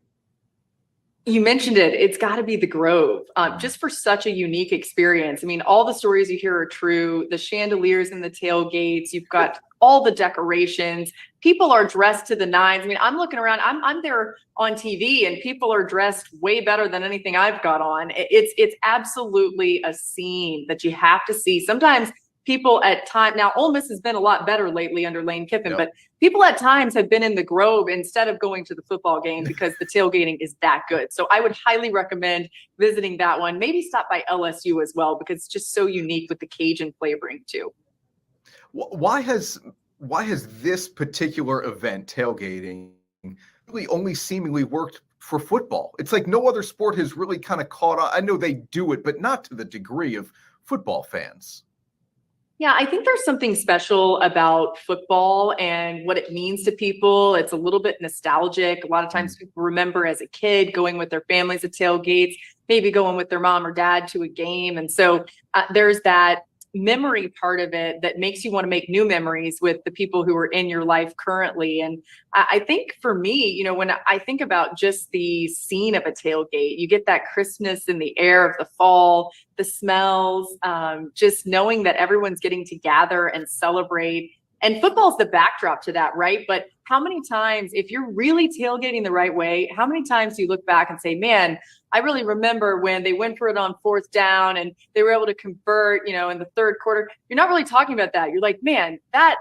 You mentioned it. It's got to be the Grove, just for such a unique experience. I mean, all the stories you hear are true. The chandeliers in the tailgates, you've got all the decorations. People are dressed to the nines. I mean, I'm looking around. I'm there on TV, and people are dressed way better than anything I've got on. It's absolutely a scene that you have to see. Sometimes people at times, now Ole Miss has been a lot better lately under Lane Kiffin, but people at times have been in the Grove instead of going to the football game because the tailgating is that good. So I would highly recommend visiting that one. Maybe stop by LSU as well, because it's just so unique with the Cajun flavoring too. Why has this particular event, tailgating, really only seemingly worked for football? It's like no other sport has really kind of caught on. I know they do it, but not to the degree of football fans. Yeah, I think there's something special about football and what it means to people. It's a little bit nostalgic. A lot of times people remember as a kid going with their families at tailgates, maybe going with their mom or dad to a game. And so there's that memory part of it that makes you want to make new memories with the people who are in your life currently. And I think for me, you know, when I think about just the scene of a tailgate, you get that crispness in the air of the fall, the smells, just knowing that everyone's getting to gather and celebrate. And football's the backdrop to that, right? But how many times, if you're really tailgating the right way, how many times do you look back and say, man, I really remember when they went for it on 4th down and they were able to convert, you know, in the 3rd quarter. You're not really talking about that. You're like, man, that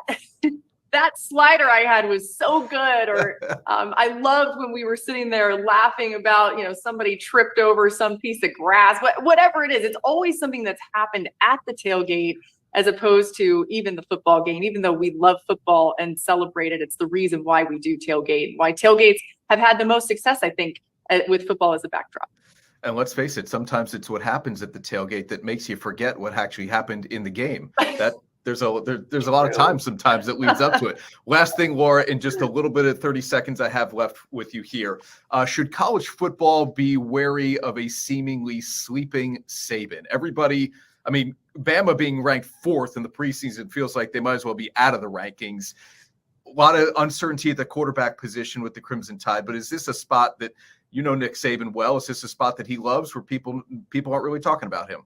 slider I had was so good. Or I loved when we were sitting there laughing about, you know, somebody tripped over some piece of grass, whatever it is. It's always something that's happened at the tailgate, as opposed to even the football game. Even though we love football and celebrate it, it's the reason why we do tailgate, why tailgates have had the most success, I think, with football as a backdrop. And let's face it, sometimes it's what happens at the tailgate that makes you forget what actually happened in the game. That there's a lot of time sometimes that leads up to it. Last thing, Laura, in just a little bit of 30 seconds I have left with you here. Should college football be wary of a seemingly sleeping Saban? Everybody, I mean, Bama being ranked 4th in the preseason feels like they might as well be out of the rankings. A lot of uncertainty at the quarterback position with the Crimson Tide, but is this a spot that, you know, Nick Saban well, is this a spot that he loves where people aren't really talking about him?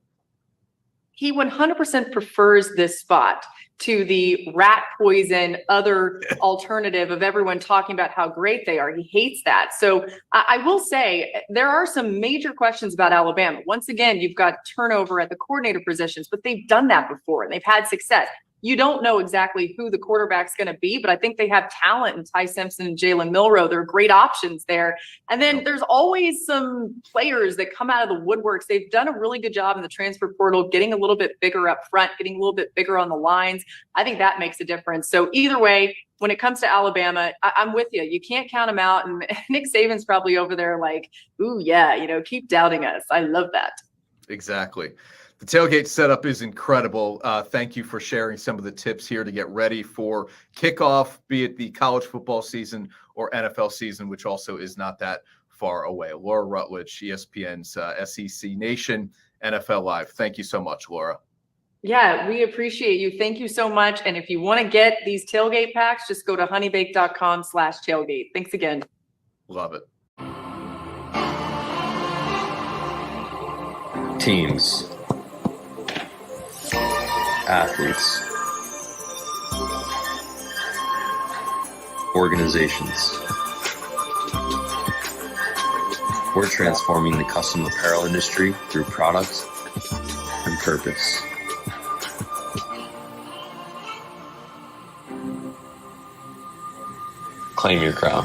He 100% prefers this spot to the rat poison other alternative of everyone talking about how great they are. He hates that. So I will say there are some major questions about Alabama. Once again, you've got turnover at the coordinator positions, but they've done that before and they've had success. You don't know exactly who the quarterback's going to be, but I think they have talent in Ty Simpson and Jalen Milroe. There are great options there. And then there's always some players that come out of the woodworks. They've done a really good job in the transfer portal, getting a little bit bigger up front, getting a little bit bigger on the lines. I think that makes a difference. So either way, when it comes to Alabama, I'm with you. You can't count them out. And Nick Saban's probably over there like, ooh, yeah, you know, keep doubting us. I love that. Exactly. The tailgate setup is incredible. Thank you for sharing some of the tips here to get ready for kickoff, be it the college football season or NFL season, which also is not that far away. Laura Rutledge, ESPN's SEC Nation, NFL Live. Thank you so much, Laura. Yeah, we appreciate you. Thank you so much. And if you want to get these tailgate packs, just go to honeybake.com/tailgate. Thanks again. Love it. Teams, athletes, organizations, We're transforming the custom apparel industry through products and purpose. Claim your crown.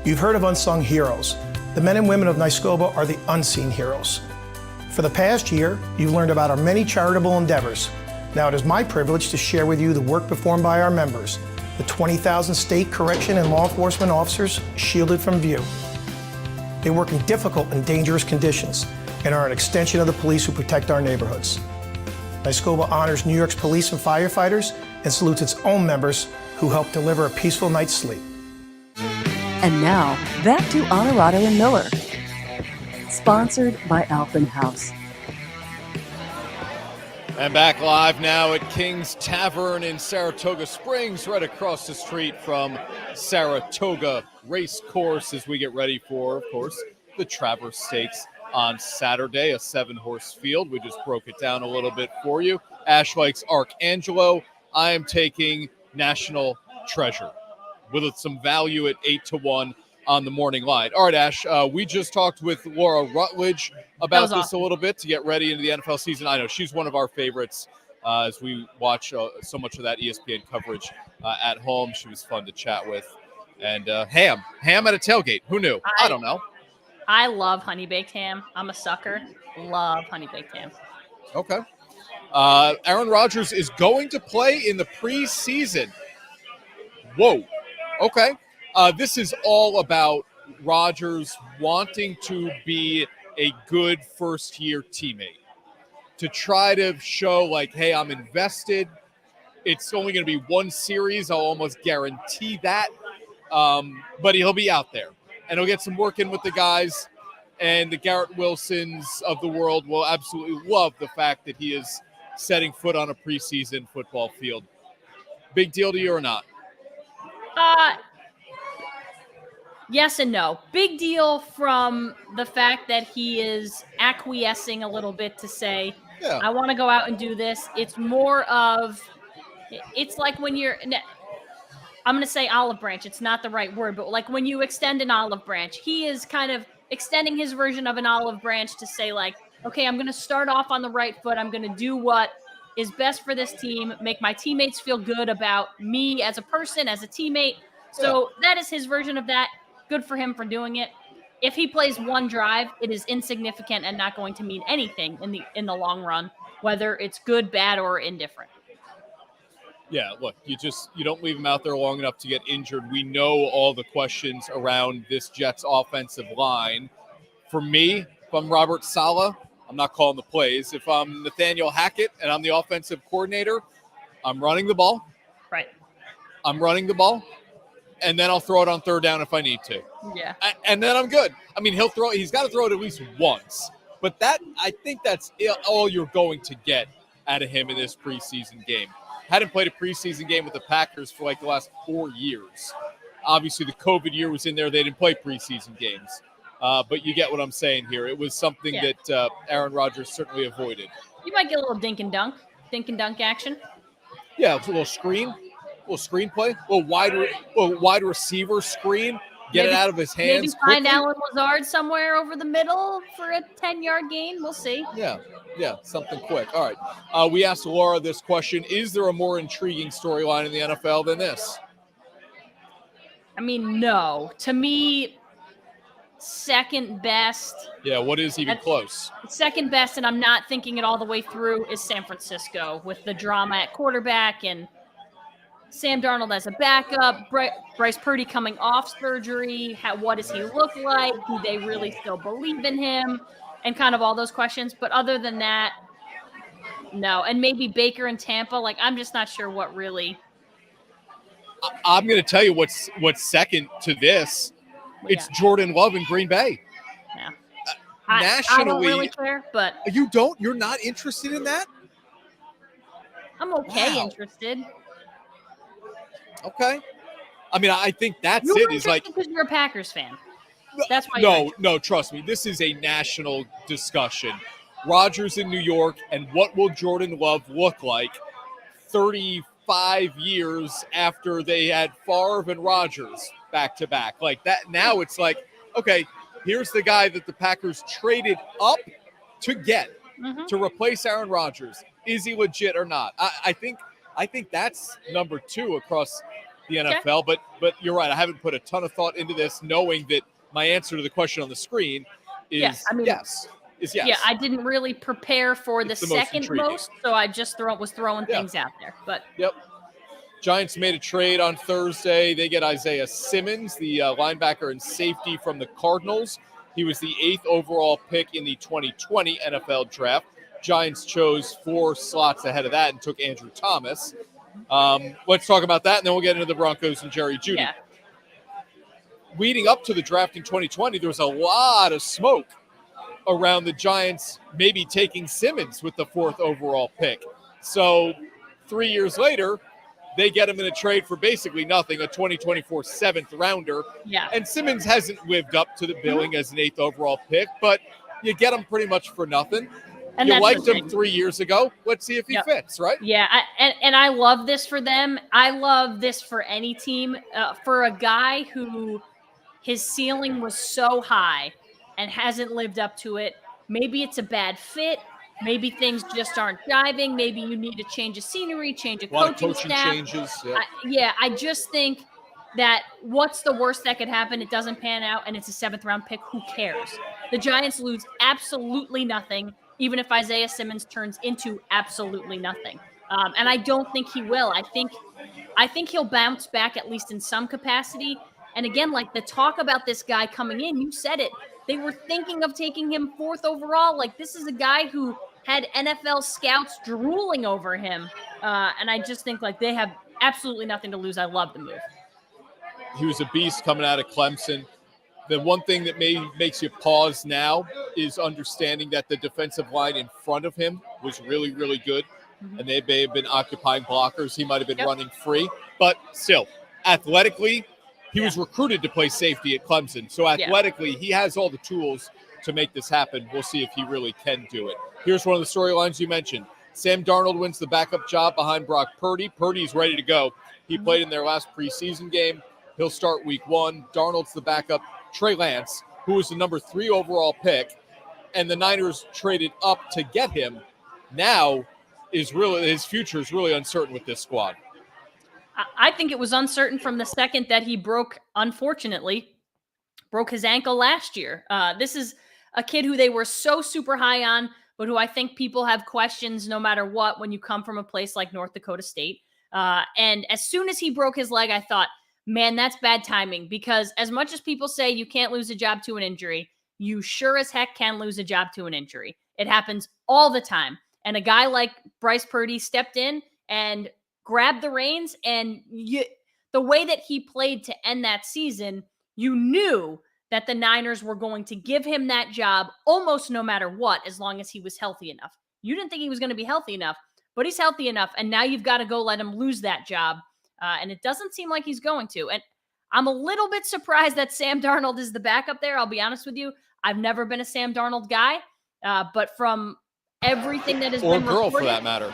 You've heard of unsung heroes. The men and women of Nyskoba are the unseen heroes. For the past year, you've learned about our many charitable endeavors. Now it is my privilege to share with you the work performed by our members, the 20,000 state correction and law enforcement officers shielded from view. They work in difficult and dangerous conditions and are an extension of the police who protect our neighborhoods. Nyskoba honors New York's police and firefighters and salutes its own members who help deliver a peaceful night's sleep. And now, back to Onorato and Miller. Sponsored by Alphen House. And back live now at King's Tavern in Saratoga Springs, right across the street from Saratoga Race Course, as we get ready for, of course, the Travers Stakes on Saturday, a 7-horse field. We just broke it down a little bit for you. Ash likes Archangelo. I am taking National Treasure with some value at 8-1 on the morning line. All right, Ash, we just talked with Laura Rutledge about this awesome. a little bit to get ready into the NFL season. I know she's one of our favorites as we watch so much of that ESPN coverage at home. She was fun to chat with. And ham at a tailgate. Who knew? I don't know. I love honey baked ham. I'm a sucker. Love honey baked ham. Okay. Aaron Rodgers is going to play in the preseason. Whoa. Okay. This is all about Rodgers wanting to be a good first-year teammate, to try to show, like, hey, I'm invested. It's only going to be one series. I'll almost guarantee that. But he'll be out there, and he'll get some work in with the guys, and the Garrett Wilsons of the world will absolutely love the fact that he is setting foot on a preseason football field. Big deal to you or not? Yes and no. Big deal from the fact that he is acquiescing a little bit to say, I want to go out and do this. It's more of, it's like when you're, I'm going to say olive branch. It's not the right word, but like when you extend an olive branch, he is kind of extending his version of an olive branch to say, like, okay, I'm going to start off on the right foot. I'm going to do what is best for this team, make my teammates feel good about me as a person, as a teammate. So that is his version of that. Good for him for doing it. If he plays one drive, it is insignificant and not going to mean anything in the long run, whether it's good, bad, or indifferent. Yeah, look, you don't leave him out there long enough to get injured. We know all the questions around this Jets offensive line. For me, if I'm Robert Saleh, I'm not calling the plays. If I'm Nathaniel Hackett and I'm the offensive coordinator, I'm running the ball. Right. I'm running the ball. And then I'll throw it on third down if I need to. Yeah. And then I'm good. I mean, he's got to throw it at least once. But I think that's all you're going to get out of him in this preseason game. Hadn't played a preseason game with the Packers for like the last 4 years. Obviously, the COVID year was in there. They didn't play preseason games. But you get what I'm saying here. It was something that Aaron Rodgers certainly avoided. You might get a little dink and dunk action. Yeah, it's a little screenplay, a little wide receiver screen, get it out of his hands. Maybe find Alan Lazard somewhere over the middle for a 10-yard gain. We'll see. Yeah, something quick. All right. We asked Laura this question. Is there a more intriguing storyline in the NFL than this? I mean, no. To me, second best. Yeah, what is even close? Second best, and I'm not thinking it all the way through, is San Francisco with the drama at quarterback and Sam Darnold as a backup, Bryce Purdy coming off surgery. What does he look like? Do they really still believe in him? And kind of all those questions. But other than that, no. And maybe Baker and Tampa. Like, I'm just not sure what really. I'm going to tell you what's second to this. It's Jordan Love in Green Bay. Yeah. Nationally, I don't really care, but you don't. You're not interested in that. I'm interested. Okay. I mean, I think that's you're it. Is like because you're a Packers fan. That's why. No. Trust me. This is a national discussion. Rodgers in New York, and what will Jordan Love look like 35 years after they had Favre and Rodgers back to back? Like that. Now it's like, okay, here's the guy that the Packers traded up to get to replace Aaron Rodgers. Is he legit or not? I think that's number 2 across the NFL. But you're right. I haven't put a ton of thought into this, knowing that my answer to the question on the screen is yes. Is yes. Yeah, I didn't really prepare for the second most, so I just was throwing things out there. But Giants made a trade on Thursday. They get Isaiah Simmons, the linebacker and safety from the Cardinals. He was the 8th overall pick in the 2020 NFL draft. Giants chose 4 slots ahead of that and took Andrew Thomas. Let's talk about that, and then we'll get into the Broncos and Jerry Jeudy. Yeah. Leading up to the draft in 2020, there was a lot of smoke around the Giants maybe taking Simmons with the 4th overall pick. So 3 years later, they get him in a trade for basically nothing, a 2024 7th rounder. Yeah. And Simmons hasn't lived up to the billing as an 8th overall pick, but you get him pretty much for nothing. And you liked him 3 years ago. Let's see if he fits, right? Yeah, and I love this for them. I love this for any team. For a guy who his ceiling was so high and hasn't lived up to it, maybe it's a bad fit. Maybe things just aren't jiving. Maybe you need a change of scenery, change of coaching staff. Changes. I just think that what's the worst that could happen? It doesn't pan out, and it's a 7th round pick. Who cares? The Giants lose absolutely nothing, even if Isaiah Simmons turns into absolutely nothing. And I don't think he will. I think he'll bounce back at least in some capacity. And again, like the talk about this guy coming in, you said it. They were thinking of taking him 4th overall. Like, this is a guy who had NFL scouts drooling over him. And I just think, like, they have absolutely nothing to lose. I love the move. He was a beast coming out of Clemson. The one thing that makes you pause now is understanding that the defensive line in front of him was really, really good. And they may have been occupying blockers. He might have been running free. But still, athletically, he was recruited to play safety at Clemson. So athletically, he has all the tools to make this happen. We'll see if he really can do it. Here's one of the storylines you mentioned. Sam Darnold wins the backup job behind Brock Purdy. Purdy's ready to go. He played in their last preseason game. He'll start week 1. Darnold's the backup. Trey Lance, who was the number 3 overall pick, and the Niners traded up to get him, now his future is really uncertain with this squad. I think it was uncertain from the second that he unfortunately broke his ankle last year. This is a kid who they were so super high on, but who I think people have questions no matter what when you come from a place like North Dakota State. And as soon as he broke his leg, I thought, man, that's bad timing, because as much as people say you can't lose a job to an injury, you sure as heck can lose a job to an injury. It happens all the time. And a guy like Bryce Purdy stepped in and grabbed the reins, and the way that he played to end that season, you knew that the Niners were going to give him that job almost no matter what, as long as he was healthy enough. You didn't think he was going to be healthy enough, but he's healthy enough, and now you've got to go let him lose that job. And it doesn't seem like he's going to. And I'm a little bit surprised that Sam Darnold is the backup there. I'll be honest with you. I've never been a Sam Darnold guy, but from everything that has been reported, for that matter,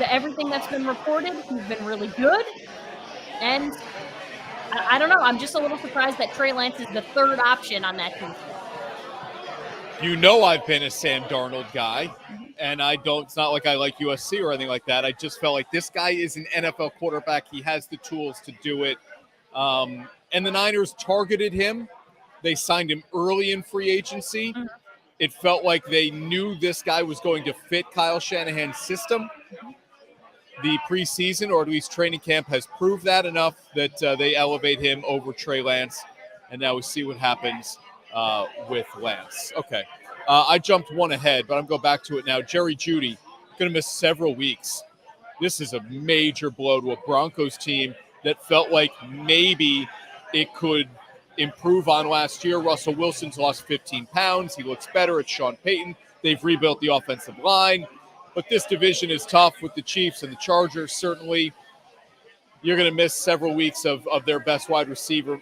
everything that's been reported, he's been really good. And I don't know. I'm just a little surprised that Trey Lance is the 3rd option on that team. You know, I've been a Sam Darnold guy, and it's not like I like USC or anything like that. I just felt like this guy is an NFL quarterback. He has the tools to do it. And the Niners targeted him. They signed him early in free agency. It felt like they knew this guy was going to fit Kyle Shanahan's system. The preseason, or at least training camp, has proved that enough that they elevate him over Trey Lance. And now we see what happens with Lance. Okay. I jumped one ahead, but I'm going back to it now. Jerry Jeudy, going to miss several weeks. This is a major blow to a Broncos team that felt like maybe it could improve on last year. Russell Wilson's lost 15 pounds. He looks better. It's Sean Payton. They've rebuilt the offensive line. But this division is tough with the Chiefs and the Chargers, certainly. You're going to miss several weeks of their best wide receiver,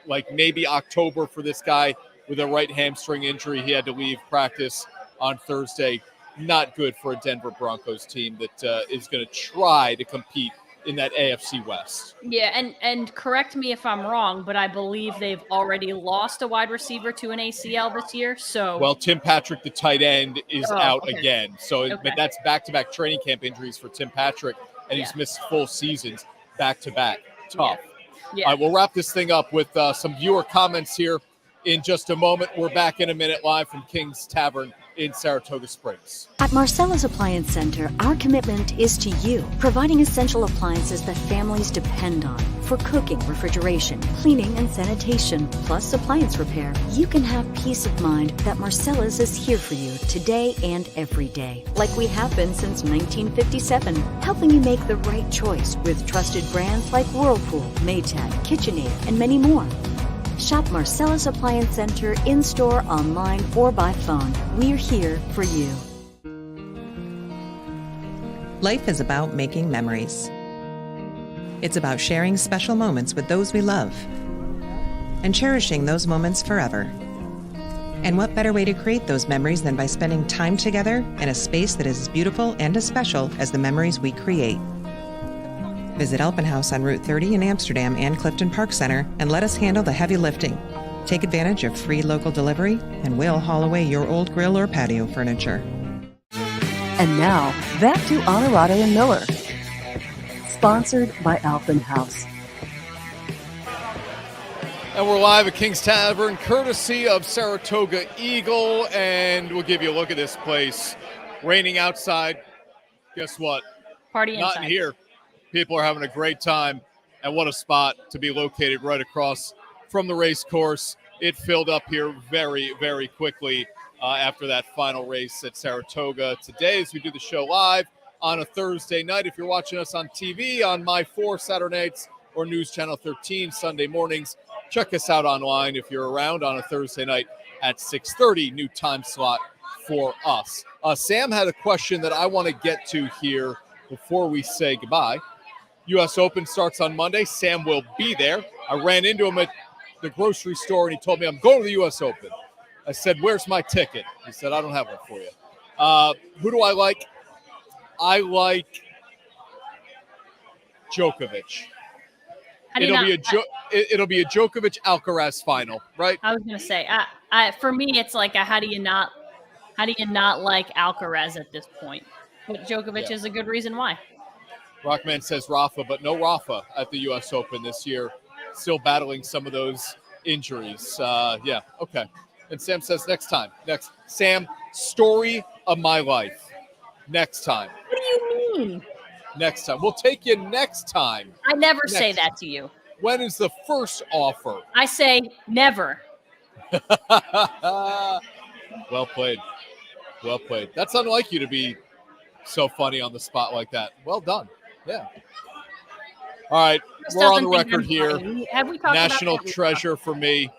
like maybe October for this guy with a right hamstring injury. He had to leave practice on Thursday. Not good for a Denver Broncos team that is going to try to compete in that AFC West. Yeah, and correct me if I'm wrong, but I believe they've already lost a wide receiver to an ACL this year. So Well, Tim Patrick, the tight end, is out okay. again. So but that's back-to-back training camp injuries for Tim Patrick, and he's missed full seasons back-to-back. Tough. Yeah. All right, we'll wrap this thing up with some viewer comments here in just a moment. We're back in a minute live from King's Tavern in Saratoga Springs. At Marcella's Appliance Center, our commitment is to you, providing essential appliances that families depend on for cooking, refrigeration, cleaning, and sanitation, plus appliance repair. You can have peace of mind that Marcella's is here for you today and every day, like we have been since 1957, helping you make the right choice with trusted brands like Whirlpool, Maytag, KitchenAid, and many more. Shop Marcella's Appliance Center in-store, online, or by phone. We're here for you. Life is about making memories. It's about sharing special moments with those we love and cherishing those moments forever. And what better way to create those memories than by spending time together in a space that is as beautiful and as special as the memories we create. Visit Alpenhaus on Route 30 in Amsterdam and Clifton Park Center and let us handle the heavy lifting. Take advantage of free local delivery and we'll haul away your old grill or patio furniture. And now, back to Onorato and Miller. Sponsored by Alpenhaus. And we're live at King's Tavern, courtesy of Saratoga Eagle, and we'll give you a look at this place. Raining outside. Guess what? Party inside. Not in here. People are having a great time, and what a spot to be located right across from the race course. It filled up here very, very quickly after that final race at Saratoga. Today, as we do the show live on a Thursday night, if you're watching us on TV on My 4 Saturday nights or News Channel 13 Sunday mornings, check us out online if you're around on a Thursday night at 6:30, new time slot for us. Sam had a question that I want to get to here before we say goodbye. U.S. Open starts on Monday. Sam will be there. I ran into him at the grocery store, and he told me, I'm going to the U.S. Open. I said, where's my ticket? He said, I don't have one for you. Who do I like? I like Djokovic. It'll be a Djokovic-Alcaraz final, right? I was going to say, for me, it's like, how do you not like Alcaraz at this point? But Djokovic is a good reason why. Rockman says Rafa, but no Rafa at the U.S. Open this year. Still battling some of those injuries. Okay. And Sam says next time. Sam, story of my life. Next time. What do you mean? Next time. We'll take you next time. I never say that to you. When is the first offer? I say never. Well played. Well played. That's unlike you to be so funny on the spot like that. Well done. Yeah. All right. We're on the record here. Have we talked National about treasure for me.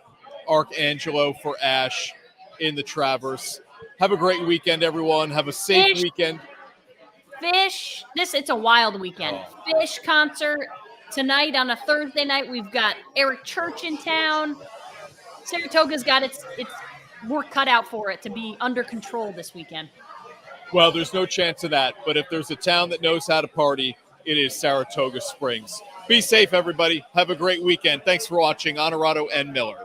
Archangelo for Ash in the Travers. Have a great weekend, everyone. Have a safe weekend. Fish. It's a wild weekend. Fish concert tonight on a Thursday night. We've got Eric Church in town. Saratoga's got its work cut out for it to be under control this weekend. Well, there's no chance of that. But if there's a town that knows how to party, it is Saratoga Springs. Be safe, everybody. Have a great weekend. Thanks for watching Onorato and Miller.